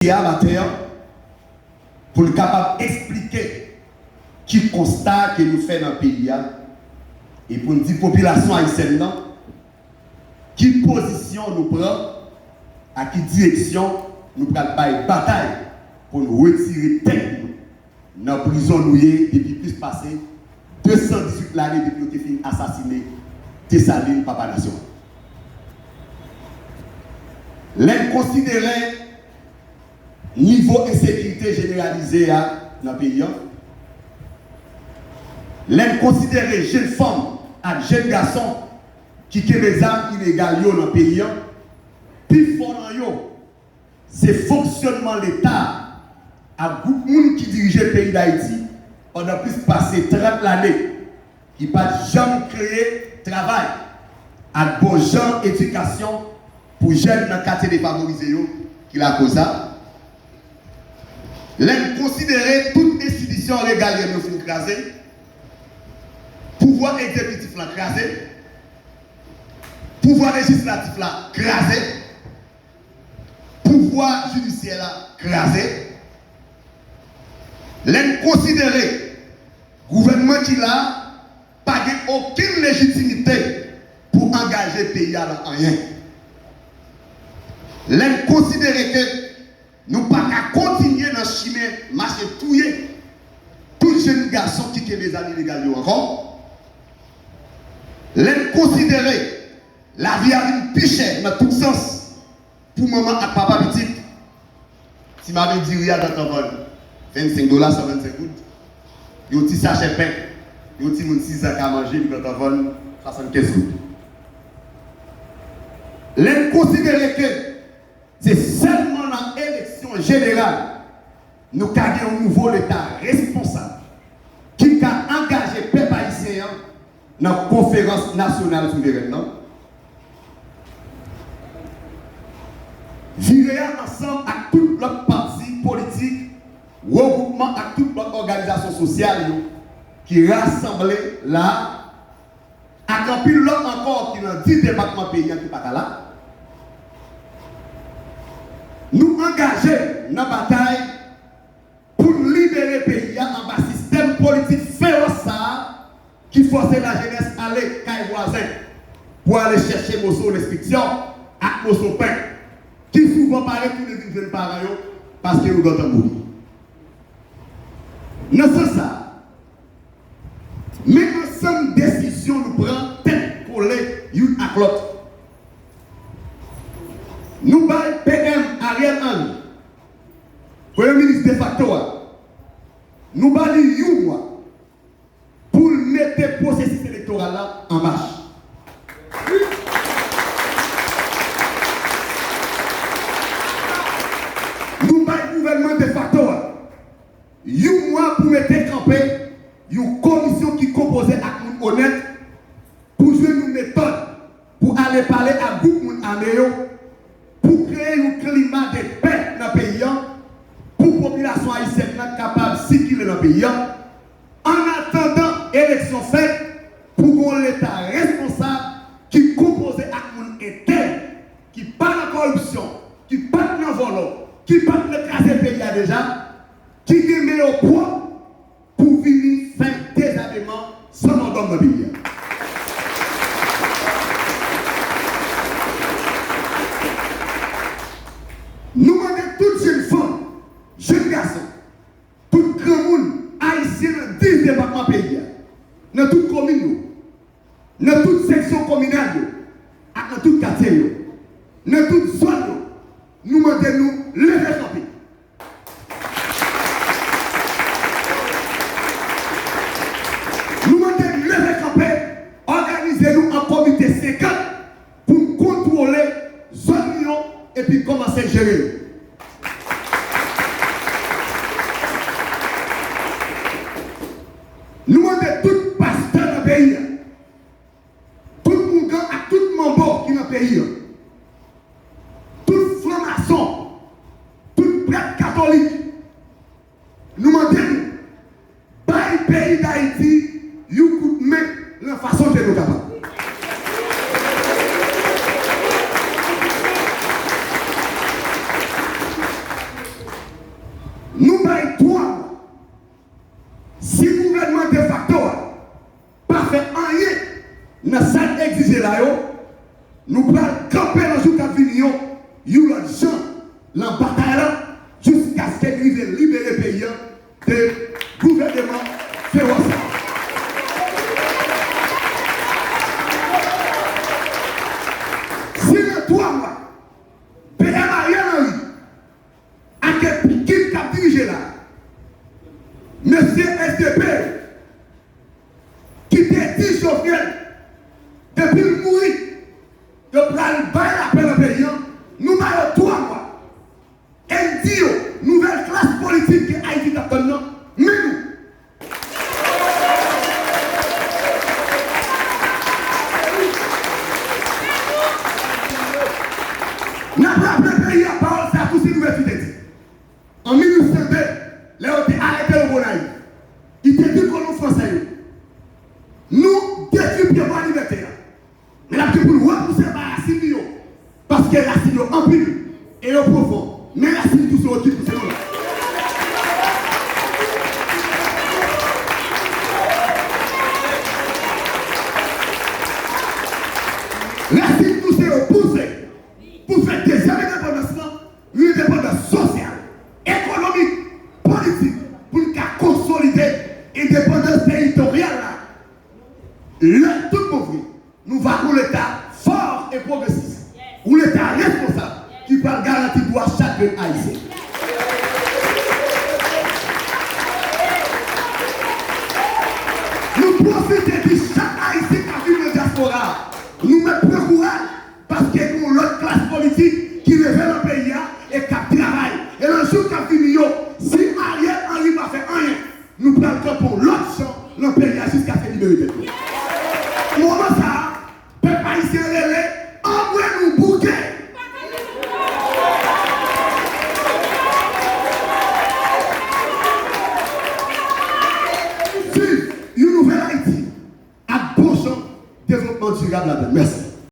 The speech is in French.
matin pour le capable d'expliquer qui constat que nous faisons dans le pays et pour nous dire population haïtienne qui position nous prend à qui direction nous prenons une bataille pour nous retirer tête dans la prison nouée depuis plus passé 218 années depuis que nous avons assassiné Tessaline Papa Nation. Les considérer niveau insécurité généralisée dans le pays. Les considérer jeunes femmes et jeunes garçons qui ont des armes illégales dans le pays. Puis fort c'est fonctionnement de l'État à beaucoup de monde qui dirige le pays d'Haïti pendant plus passé 30 années qui n'a pas jamais créé travail à bon genre éducation pour jeunes dans le quartier défavorisé qui l'a causé. Les considérer toute institution régalienne nous finit crasée, pouvoir exécutif là crasé, pouvoir législatif là crasé, pouvoir judiciaire là crasé. Les considérer gouvernement qui là pas aucune légitimité pour engager le pays à rien. Les considérer que nous ne pouvons pas continuer dans le chemin, marcher touiller tous jeunes garçons qui ont des années légales encore. Les considérer la vie à une pichette dans tout sens pour maman et papa petit. Si ma vie dit rien dans ton vol, $25, 125 gouttes, il y a un petit sachet de pain, il y a un petit 6 sacs à manger, dans ton vol, 75 gouttes. Les considérer que c'est seulement dans l'élection générale nous avons un nouveau État responsable qui a engagé les peuples haïtiens dans la conférence nationale souveraine. Virer ensemble avec toutes les partis politiques, regroupement avec toutes les organisations sociales qui rassemblent là, avec un pilote encore qui dans 10 départements pays qui n'est pas là. Nous engager dans la bataille pour libérer le pays en bas système politique féroce qui force la jeunesse à aller à voisin pour aller chercher morceau restriction à morceau pain qui souvent paraît pour les jeunes parents parce que nous avons mourir. Non c'est ça. Mais ensemble décision nous prend tête collée une à l'autre. Nous baillons PM Ariel Henry, Premier ministre de facto, nous baillons un mois pour mettre le processus électoral là en marche. Nous baillons le gouvernement de facto, un mois pour mettre campé une commission qui est composée à monde honnête pour jouer une méthode pour aller parler à beaucoup de monde pour créer un climat de paix dans le pays, pour que la population haïtienne soit capable de circuler dans le pays, en attendant l'élection faite, pour que l'État responsable qui est composé à un interne, qui pas de corruption, qui pas de vol, qui pas de casser le pays déjà, qui met au point pour venir faire des événements sans mandat dans le pays. Nous demandons toutes jeunes femmes, jeunes garçons, tout grand monde haïtien dans 10 départements pays, dans toute commune, dans toute section communale, dans tout quartier, dans toute zone, nous demandons lever camper. Nous demandons lever camper, organisez-nous en comité 50 pour contrôler zone et puis commencer à gérer. Nous demandons tout pasteur dans le pays, tout le monde à tout membre qui est dans le pays, tout franc-maçon, tout prêtre catholique. Nous demandons, par le pays d'Haïti, vous coup de main la façon de nous capables. nous baillons 3 mois. Si le gouvernement de facto pas fait rien dans ça exigé là, nous allons camper dans le jour qui vient, nous allons gens dans bataille jusqu'à ce qu'ils arrivent libérer le pays de gouvernement féroce. Si dans 3 mois, PM Ariel Henry, à quel piquet qui a dirigé là, Monsieur SDP, qui détient Jovenel, depuis le mourir, de prendre le bail à peine payant, nous avons 3 mois. Et dit, nouvelle classe politique que Haïti a donné, mais nous. Nous avons appelé le pays à parole, ça a tous ces nouvelles idées. En 1802, là on a arrêté le Bonaï. Il était dit qu'on français. Nous détruisons la liberté. Mais la pour nous repousser par la Syrie, parce que la Syrie est en pile et au profond. Mais la Syrie tout sur le titre, c'est nous. La Syrie tout c'est poussé pour faire des indépendances, une indépendance sociale, économique, politique, pour consolider l'indépendance territoriale. Là, tout pauvre, nous avons l'État fort et progressiste, ou l'État responsable qui peut garantir droit à chaque haïtien. Nous profitons de chaque haïtien qui vit dans la diaspora. Nous mettons le courage parce qu'il y a une autre classe politique qui révèle le pays et qui travaille. Et le jour qui vient, si Ariel Henry va faire rien, nous prenons le temps pour l'autre champ, le pays jusqu'à faire libérer. Moment ça, peuple haïtien relais, envoyez-nous bouquet. Si une nouvelle Haïti a beau champ développement durable là-dedans. Merci.